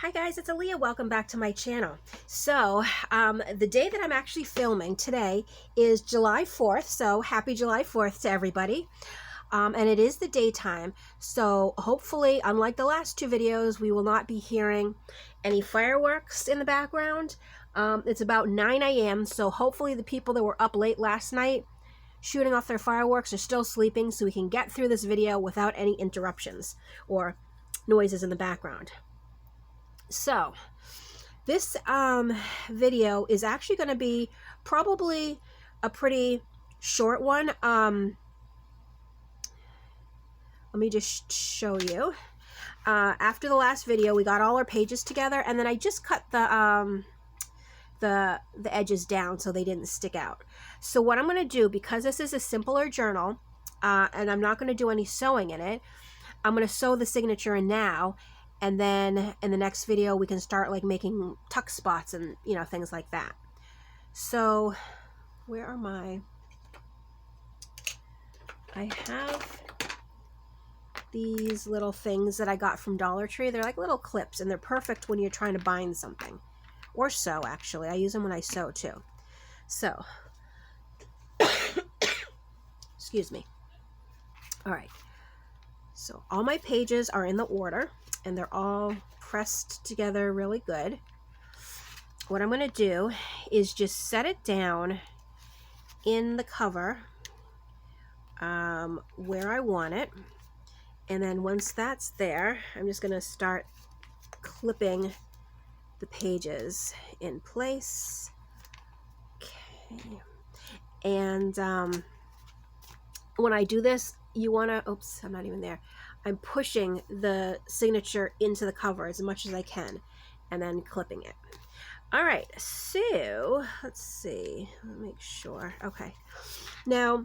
Hi guys, it's Alia. Welcome back to my channel. So the day that I'm actually filming today is July 4th. So happy July 4th to everybody. And it is the daytime. So hopefully, unlike the last two videos, we will not be hearing any fireworks in the background. It's about 9 a.m. So hopefully the people that were up late last night shooting off their fireworks are still sleeping so we can get through this video without any interruptions or noises in the background. So this video is actually going to be probably a pretty short one. Let me just show you. After the last video, we got all our pages together, and then I just cut the edges down so they didn't stick out. So what I'm going to do, because this is a simpler journal, and I'm not going to do any sewing in it, I'm going to sew the signature in now. And then in the next video, we can start like making tuck spots and, you know, things like that. So where are my, I have these little things that I got from Dollar Tree. They're like little clips, and they're perfect when you're trying to bind something or sew. Actually, I use them when I sew too. So excuse me. All right. So all my pages are in the order, and they're all pressed together really good. What I'm going to do is just set it down in the cover where I want it. And then once that's there, I'm just going to start clipping the pages in place. Okay. And when I do this, you want to, oops, I'm not even there. I'm pushing the signature into the cover as much as I can and then clipping it. All right, so let's see, let me make sure. Okay, now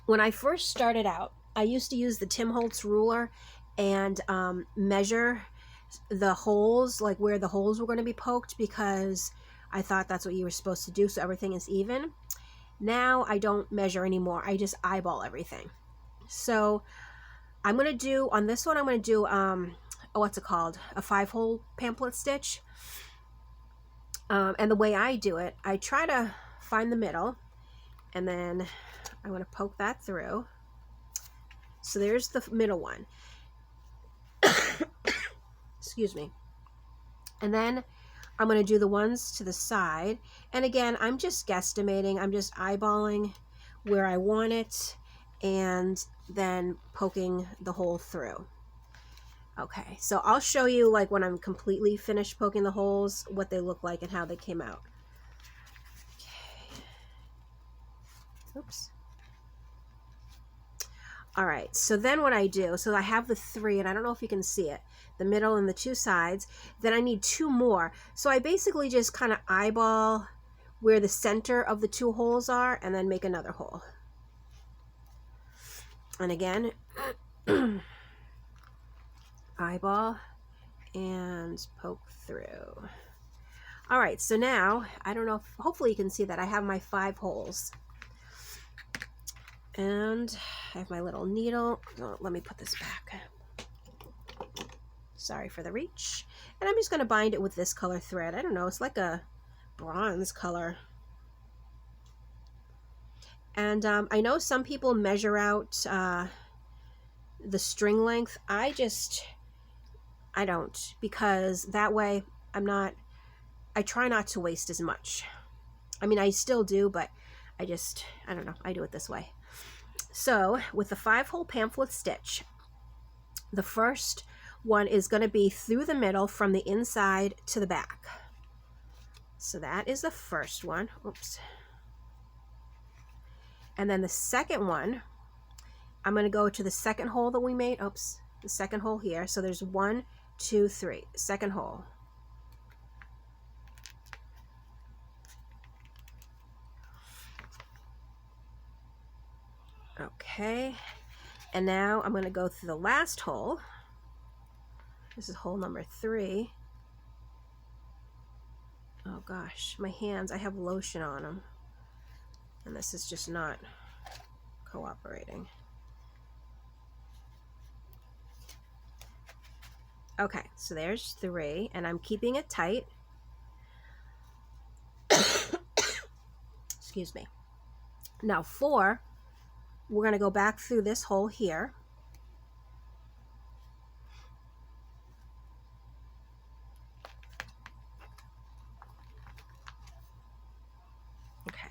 when I first started out, I used to use the Tim Holtz ruler and measure the holes, like where the holes were going to be poked, because I thought that's what you were supposed to do so everything is even. Now I don't measure anymore. I just eyeball everything. So I'm going to do, on this one, I'm going to do, what's it called? A 5-hole pamphlet stitch. And the way I do it, I try to find the middle, and then I want to poke that through. So there's the middle one. Excuse me. And then I'm going to do the ones to the side. And again, I'm just guesstimating. I'm just eyeballing where I want it and then poking the hole through. Okay, so I'll show you like when I'm completely finished poking the holes, what they look like and how they came out. Okay. Oops. All right, so then what I do, so I have the 3, and I don't know if you can see it, the middle and the 2 sides. Then I need 2 more. So I basically just kind of eyeball where the center of the 2 holes are and then make another hole. And again, eyeball and poke through. All right, so now, I don't know if, hopefully you can see that I have my 5 holes. And I have my little needle. Oh, let me put this back. Sorry for the reach. And I'm just going to bind it with this color thread. I don't know, it's like a bronze color. And I know some people measure out the string length. I don't, because that way I try not to waste as much. I mean, I still do, but I don't know, I do it this way. So with the 5-hole pamphlet stitch, the first one is going to be through the middle from the inside to the back. So that is the first one. Oops. And then the second one, I'm going to go to the second hole that we made. Oops, the second hole here. So there's 1, 2, 3, second hole. Okay, and now I'm going to go through the last hole. This is hole number 3. Oh gosh, my hands, I have lotion on them, and this is just not cooperating. Okay, so there's 3, and I'm keeping it tight. Excuse me. Now 4, we're going to go back through this hole here. Okay.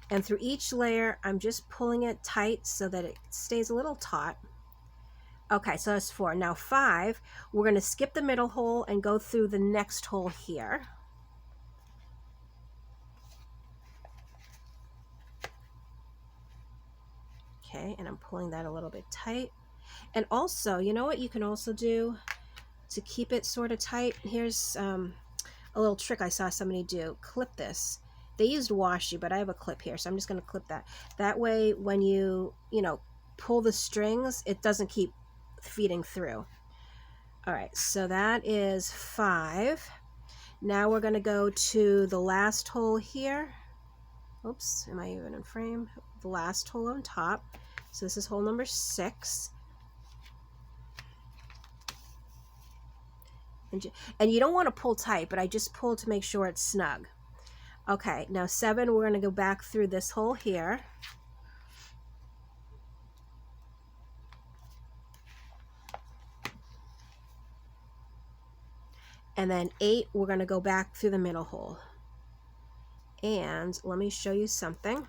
And through each layer, I'm just pulling it tight so that it stays a little taut. Okay, so that's 4. Now 5, we're going to skip the middle hole and go through the next hole here. Okay, and I'm pulling that a little bit tight. And also, you know what you can also do to keep it sort of tight? Here's a little trick I saw somebody do. Clip this. They used washi, but I have a clip here, so I'm just going to clip that. That way, when you pull the strings, it doesn't keep feeding through. All right, so that is 5. Now we're going to go to the last hole here. Oops, am I even in frame? The last hole on top. So this is hole number 6. And you don't want to pull tight, but I just pull to make sure it's snug. Okay, now 7, we're going to go back through this hole here. And then 8, we're going to go back through the middle hole. And let me show you something.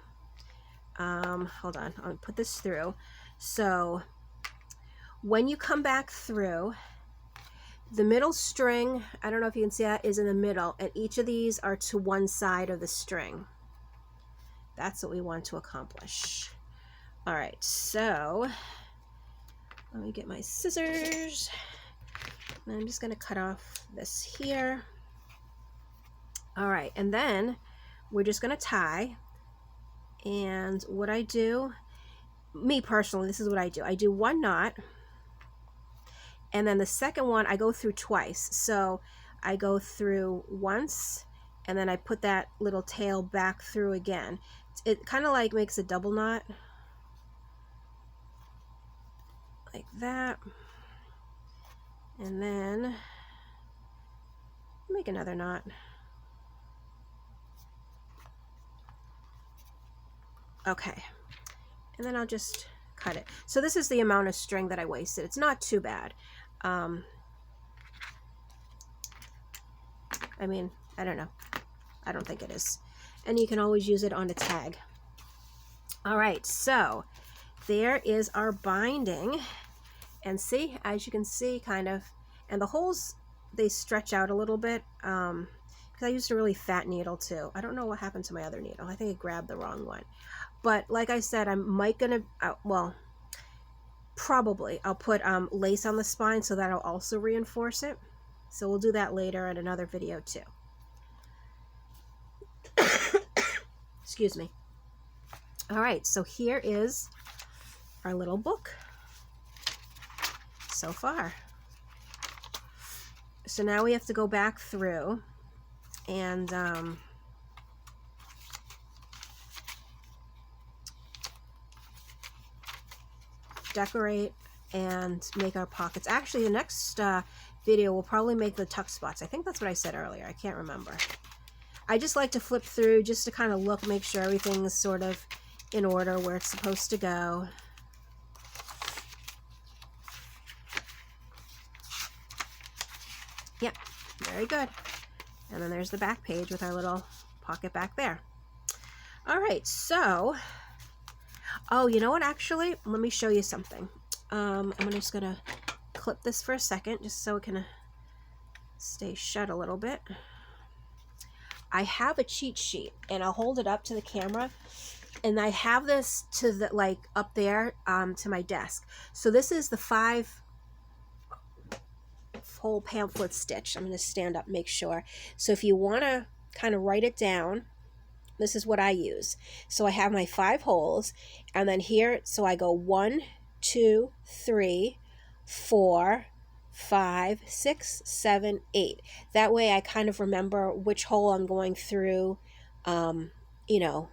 Hold on, I'll put this through. So when you come back through, the middle string, I don't know if you can see that, is in the middle, and each of these are to one side of the string. That's what we want to accomplish. All right, so let me get my scissors. And I'm just going to cut off this here. All right, and then we're just going to tie. And what I do, me personally, this is what I do. I do 1 knot. And then the second one, I go through twice. So I go through once, and then I put that little tail back through again. It kind of like makes a double knot. Like that. And then make another knot. Okay. And then I'll just cut it. So this is the amount of string that I wasted. It's not too bad. I mean, I don't know. I don't think it is. And you can always use it on a tag. All right, so there is our binding. And see, as you can see, kind of, and the holes, they stretch out a little bit. Because I used a really fat needle too. I don't know what happened to my other needle. I think I grabbed the wrong one. But like I said, I might gonna, well, probably I'll put lace on the spine, so that'll also reinforce it. So we'll do that later in another video too. Excuse me. All right, so here is our little book so far. So now we have to go back through and decorate and make our pockets. Actually, the next video will probably make the tuck spots. I think that's what I said earlier. I can't remember. I just like to flip through just to kind of look, make sure everything is sort of in order where it's supposed to go. Yep, very good. And then there's the back page with our little pocket back there. All right, so, oh, you know what, actually, let me show you something. I'm just gonna clip this for a second just so it can stay shut a little bit. I have a cheat sheet, and I'll hold it up to the camera, and I have this to the, like, up there to my desk. So this is the 5-hole pamphlet stitch. I'm going to stand up, make sure. So if you want to kind of write it down, this is what I use. So I have my 5 holes, and then here, so I go 1, 2, 3, 4, 5, 6, 7, 8. That way I kind of remember which hole I'm going through, you know,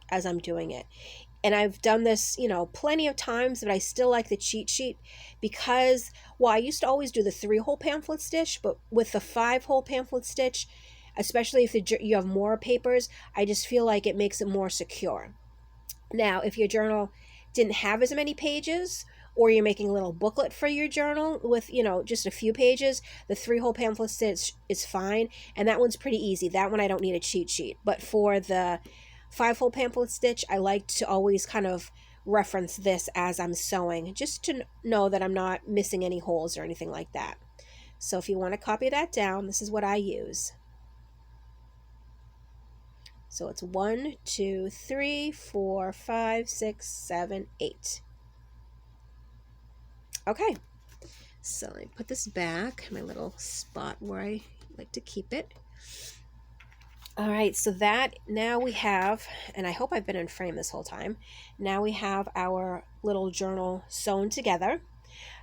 as I'm doing it. And I've done this, you know, plenty of times, but I still like the cheat sheet because, well, I used to always do the 3-hole pamphlet stitch, but with the 5-hole pamphlet stitch, especially if you have more papers, I just feel like it makes it more secure. Now, if your journal didn't have as many pages, or you're making a little booklet for your journal with, you know, just a few pages, the 3-hole pamphlet stitch is fine. And that one's pretty easy. That one I don't need a cheat sheet. But for the 5-hole pamphlet stitch, I like to always kind of reference this as I'm sewing, just to know that I'm not missing any holes or anything like that. So if you want to copy that down, this is what I use. So it's 1, 2, 3, 4, 5, 6, 7, 8. Okay, so let me put this back, my little spot where I like to keep it. All right, so that now we have, and I hope I've been in frame this whole time, now we have our little journal sewn together.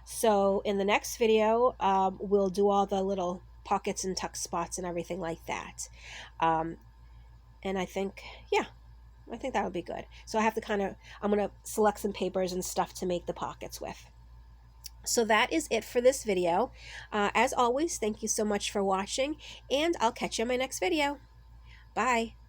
So in the next video, we'll do all the little pockets and tuck spots and everything like that. And I think, yeah, I think that would be good. So I have to I'm going to select some papers and stuff to make the pockets with. So that is it for this video. As always, thank you so much for watching, and I'll catch you in my next video. Bye.